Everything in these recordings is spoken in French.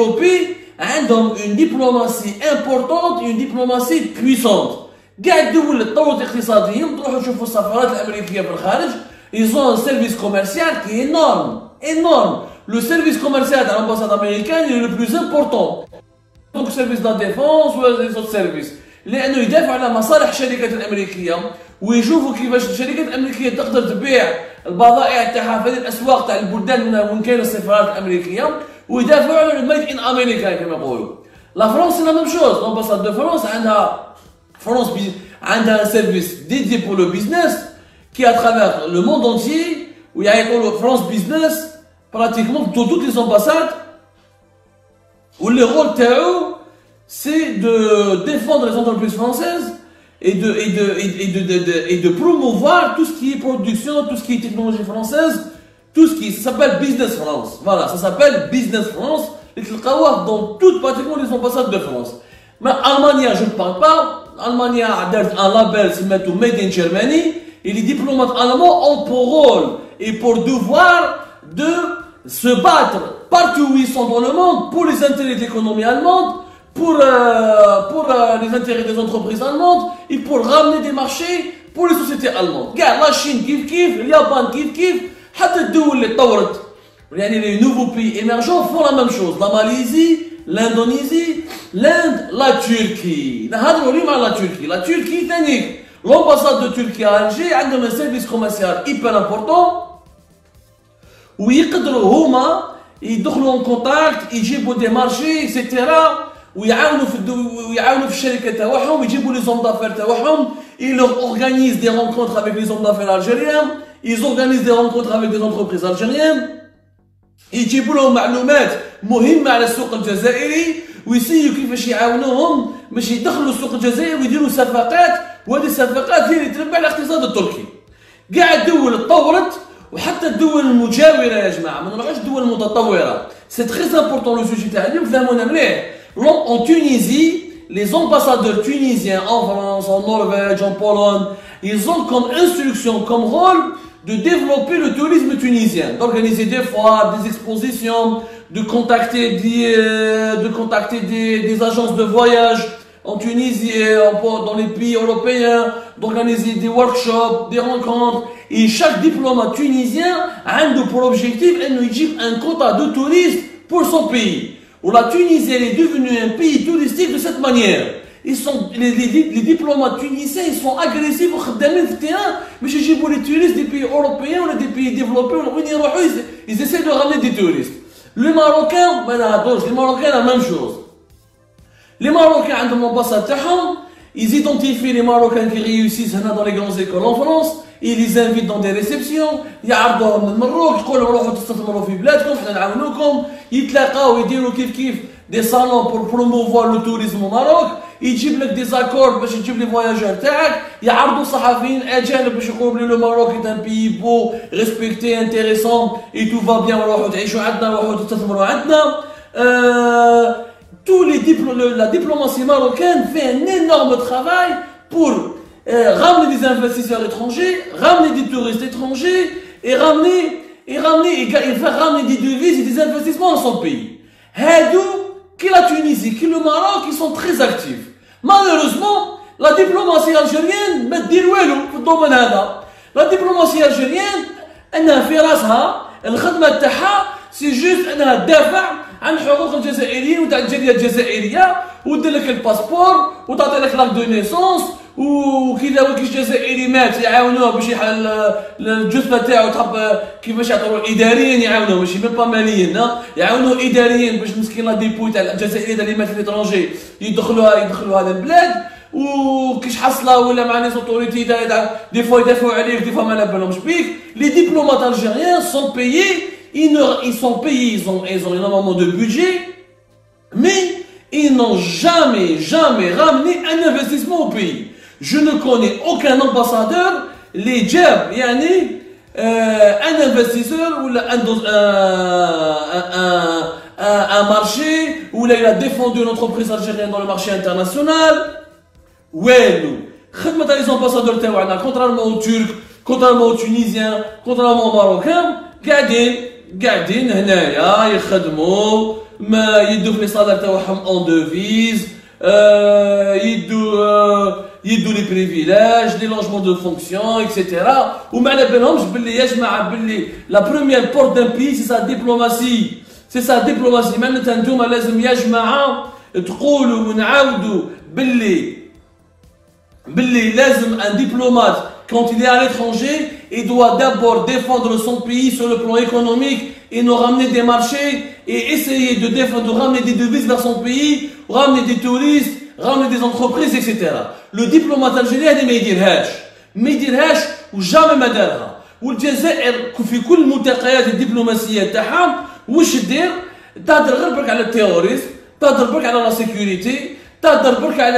développés, عندهم une diplomatie importante, une diplomatie puissante. قاعد الدول اللي تطورت اقتصاديا تروحوا تشوفوا السفارات الامريكيه في الخارج. Ils ont un service commercial qui est énorme, énorme. Le service commercial de l'ambassade américaine est le plus important. Donc le service de la défense ou les autres services. لأنه يدافع على مصالح الشركات الأمريكية ويشوفوا كيفاش الشركات الأمريكية تقدر تبيع البضائع تاعها في هذه الأسواق تاع البلدان وين كاين السفارات الأمريكية ويدافعوا على الميد إن أمريكا كما يقولوا. لا فرنسا سي لا ميم شوز. l'ambassade de France عندها un service dédié pour le business qui à travers le monde entier où il y a le France Business pratiquement dans toutes les ambassades où le rôle تاعو c'est de défendre les entreprises françaises et de promouvoir tout ce qui est production, tout ce qui est technologie française, tout ce qui s'appelle Business France. Voilà, ça s'appelle Business France. Et tu le vois dans toutes pratiquement les ambassades de France. Mais Allemagne, je ne parle pas. Allemagne a un label, c'est maintenant Made in Germany. Et les diplomates allemands ont pour rôle et pour devoir de se battre partout où ils sont dans le monde pour les intérêts de l'économie allemande, pour les intérêts des entreprises allemandes et pour ramener des marchés pour les sociétés allemandes. Regarde, la Chine kif, le Japan kif, حتى الدول اللي تطورت يعني les nouveaux pays émergents font la même chose. La Malaisie, l'Indonésie, l'Inde, la Turquie. نهضروا اليوم على la Turquie. La Turquie ثاني l'ambassade de Turquie à Alger عندهم un service commercial hyper important ويقدروا هما يدخلوا en contact يجيبوا des marchés etc. ويعاونوا في الشركه تاعهم يجيبوا لي زوم دافير تاعهم. Ils organisent des rencontres avec les hommes d'affaires algériens. Ils organisent des rencontres avec des entreprises algériennes. يجيبوا لهم معلومات مهمه على السوق الجزائري ويسيو كيفاش يعاونوهم باش يدخلوا السوق الجزائري ويديروا صفقات وهذه الصفقات هي اللي تربح الاقتصاد التركي. كاع الدول تطورت وحتى الدول المجاوره يا جماعه ما نروحوش الدول المتطوره. سي تري امبورطون لو سوجي تاع اليوم فهمونا مليح. En Tunisie, les ambassadeurs tunisiens en France, en Norvège, en Pologne, ils ont comme instruction, comme rôle de développer le tourisme tunisien, d'organiser des foires, des expositions, de contacter des agences de voyage en Tunisie et dans les pays européens, d'organiser des workshops, des rencontres. Et chaque diplomate tunisien a pour objectif un quota de touristes pour son pays. Où la Tunisie elle est devenue un pays touristique de cette manière. Les diplomates tunisiens ils sont agressifs وخدامين في التيران باش يجيبوا les touristes des pays européens ou des pays développés وين يروحوا ils essaient de ramener des touristes. Les Marocains ما نهضروش. Les Marocains la même chose. Les Marocains عندهم l'ambassade تاعهم. Ils identifient les Marocains qui réussissent هنا dans les grandes écoles en France. Ils les invitent dans des réceptions. يعرضوهم من المروك يقولوا روحوا تستثمروا في بلادكم حنا نعاونوكم. يتلاقاو يديروا كيف des salons pour promouvoir le tourisme au Maroc. يجيب لك des accords باش تجيب لي فواياجور تاعك. يعرضوا صحفيين اجانب باش يقولوا بلي le Maroc est un pays beau, respecté, intéressant et tout va bien روحوا تعيشوا عندنا روحوا تستثمروا عندنا. La diplomatie marocaine fait un énorme travail pour ramener des investisseurs étrangers, ramener des touristes étrangers et faire ramener des devises et des investissements dans son pays. Hadou, qui la Tunisie, qui le Maroc, ils sont très actifs. Malheureusement, la diplomatie algérienne met des louelou dans le domaine هذا. La diplomatie algérienne, أنها في راسها الخدمة تاعها سي جوست أنها تدافع عن حقوق الجزائريين وتاع الجالية الجزائرية ودير لك الباسبور وتعطي لك لاك دو نيسونس وكذا كيش جزائري مات يعاونوه باش يحل الجثه تاعو تحب كيفاش يعطوه اداريا يعاونوه ماشي ميم با ماليا يعاونوه اداريا باش مسكين لا ديبوي تاع الجزائري اللي مات في ليترونجي يدخلوها للبلاد وكيش حصله ولا مع لي زوتوريتي دي فوا يدافعوا عليك دي فوا ما بالهمش بيك. لي ديبلومات الجيريان سون بايي ils sont payés ils ont énormément de budget mais ils n'ont jamais ramené un investissement au pays. Je ne connais aucun ambassadeur les jab yani un investisseur ou un marché où il a défendu une entreprise algérienne dans le marché international. Ouelou خدمة les ambassadeurs تاعنا contrairement aux Turcs, contrairement aux Tunisiens, contrairement aux Marocains قاعدين قاعدين هنايا يخدموا ما يدوا في لي صالير تاعهم اون دوفيز يدوا لي بريفيلاج لي لونجمون دو فونكسيون اكسيتيرا وما على بالهمش باللي يا جماعه باللي لا بروميير بورت دان بي سي سا ديبلوماسي معناتها نتوما لازم يا جماعه تقولوا ونعاودوا باللي لازم ان diplomate quand il est à l'étranger il doit d'abord défendre son pays sur le plan économique et nous ramener des marchés et essayer de ramener des devises vers son pays, ramener des touristes, ramener des entreprises, etc. Le diplomate algérien ما يديرهاش وجامي ما دارها. والجزائر في كل الملتقيات الدبلوماسيه تاعها واش دير؟ تهدر غير برك على التيروريزم، تهدر برك على لا سيكوريتي، تهدر برك على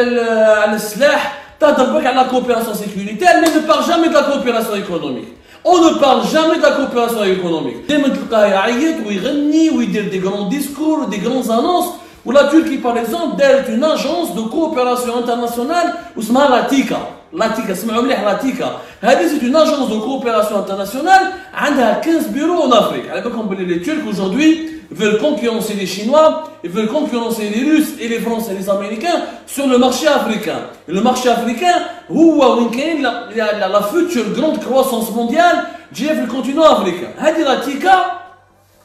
السلاح، تهدر برك على لا كوبيراسيون سيكوريتير، mais ne parle jamais de la coopération économique. On ne parle jamais de la coopération économique. دائما تلقاه يعيط ويغني ويدير des grands discours, des grandes annonces. ولا تركي par exemple دارت une agence de coopération internationale واسمها لاتيكا. لاتيكا سمعوا مليح لاتيكا. هذه c'est une agence de coopération internationale عندها 15 bureaux en Afrique. على بالكم باللي les Turcs aujourd'hui veulent concurrencer les Chinois, ils veulent concurrencer les Russes et les Français et les Américains sur le marché africain. Et le marché africain, la future grande croissance mondiale, جايه في الكونتينون افريكان. هذه لاتيكا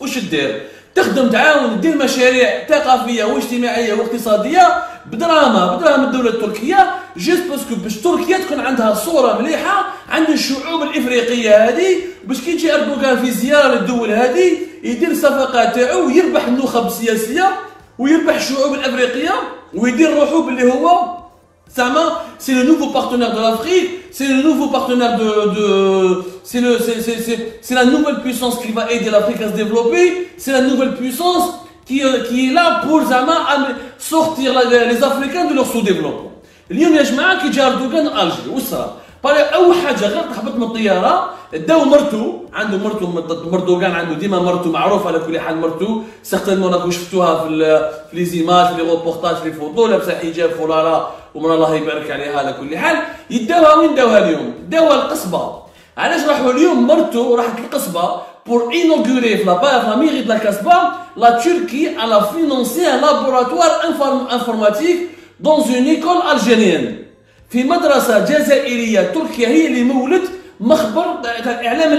واش دير؟ تخدم تعاون دير مشاريع ثقافيه واجتماعيه واقتصاديه بدراهم الدوله التركيه جيست باسكو باش تركيا تكون عندها صوره مليحه عند الشعوب الافريقيه هذه باش كي يجي اردوغان في زياره للدول هذه يدير صفقات تاعو ويربح النخب السياسيه ويربح الشعوب الافريقيه ويدير روحو باللي هو زعما سي لو نوفو بارتنير دو لافريك سي لو نوفو بارتنير c'est la nouvelle puissance qui va aider l'Afrique à se développer, c'est la nouvelle puissance qui est là pour sortir les Africains de leur sous-développement. اليوم يا جماعه كي جا اردوغان الجيري وصرا اول حاجه غير هبط من الطياره داو مرتو عنده مردوغان عنده ديما مرتو معروف على كل حال مرتو سيغتينمون راكم شفتوها في لي زيماج في لي روبورتاج في فوتو لابسه حجاب فلاره ومن الله يبارك عليها على كل حال يداوها وين داوها اليوم؟ داوها القصبه. علاش راحوا اليوم مرتو راحت القصبه pour inaugurer la mairie de la Casbah la Turquie a financé un laboratoire informatique dans une école algérienne في مدرسة جزائرية تركيا هي اللي مولت مخبر الإعلام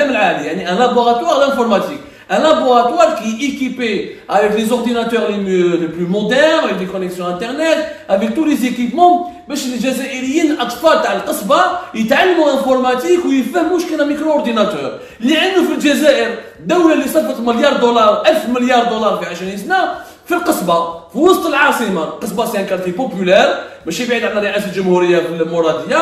العالي يعني un laboratoire d'informatique. Un laboratoire qui est équipé avec les ordinateurs les plus modernes, avec des connexions internet, avec tous les équipements باش الجزائريين اطفال تاع القصبه يتعلموا انفورماتيك ويفهموا شكون ميكرو اورديناتور اللي عنده في الجزائر دوله اللي صرفت مليار دولار 1000 مليار دولار في 20 سنه في القصبه في وسط العاصمه. القصبه سي ان كارتي بوبولار ماشي بعيد على رئاسه الجمهوريه في المراديه.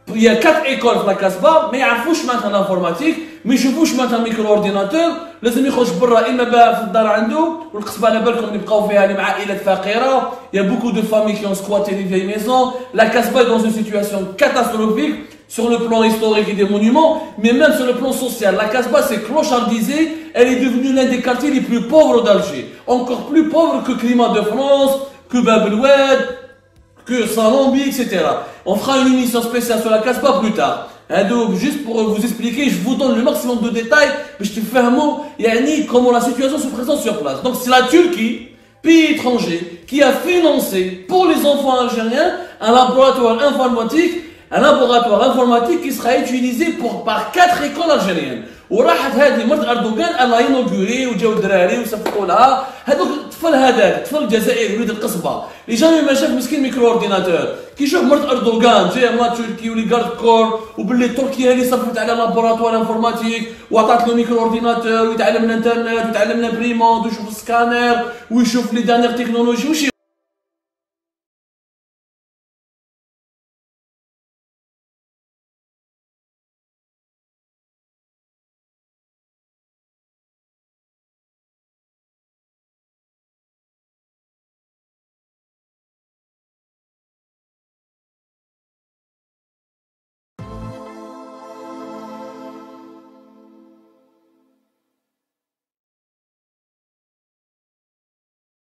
Il y a 4 écoles في الكاسبا ما يعرفوش معناتها الانفورماتيك ما يشوفوش معناتها ميكرو اورديناتور لازم يخرج برا اما بقى في الدار عنده. والقصبه على بالكم اللي بقاو فيها اللي مع عائلات فقيره il y a beaucoup de familles qui ont squatté les vieilles maisons. La Casbah est dans une situation catastrophique sur le plan historique et des monuments mais même sur le plan social. La Casbah s'est clochardisée, elle est devenue l'un des quartiers les plus pauvres d'Alger, encore plus pauvre que Climat de France, que Bab el Oued, que Salambi, etc. On fera une émission spéciale sur la Casbah plus tard. Donc, juste pour vous expliquer, je vous donne le maximum de détails, comment la situation se présente sur place. Donc, c'est la Turquie, pays étranger, qui a financé pour les enfants algériens un laboratoire informatique qui sera utilisé par 4 écoles algériennes. وراحت هذه مرت اردوغان الله ينوغوري وجاو الدراري وصفقوا لها هذوك الطفل هذاك طفل الجزائر وليد القصبه اللي جامي ما شاف مسكين ميكرو اورديناتور كي يشوف مرت اردوغان جايه مرا تركي ولي كارد كور وباللي تركيا اللي صرفت على لابوراتوار انفورماتيك وعطات له ميكرو اورديناتور ويتعلم الانترنت ويتعلم الامبريمونت ويشوف السكانر ويشوف لي دانيير تكنولوجي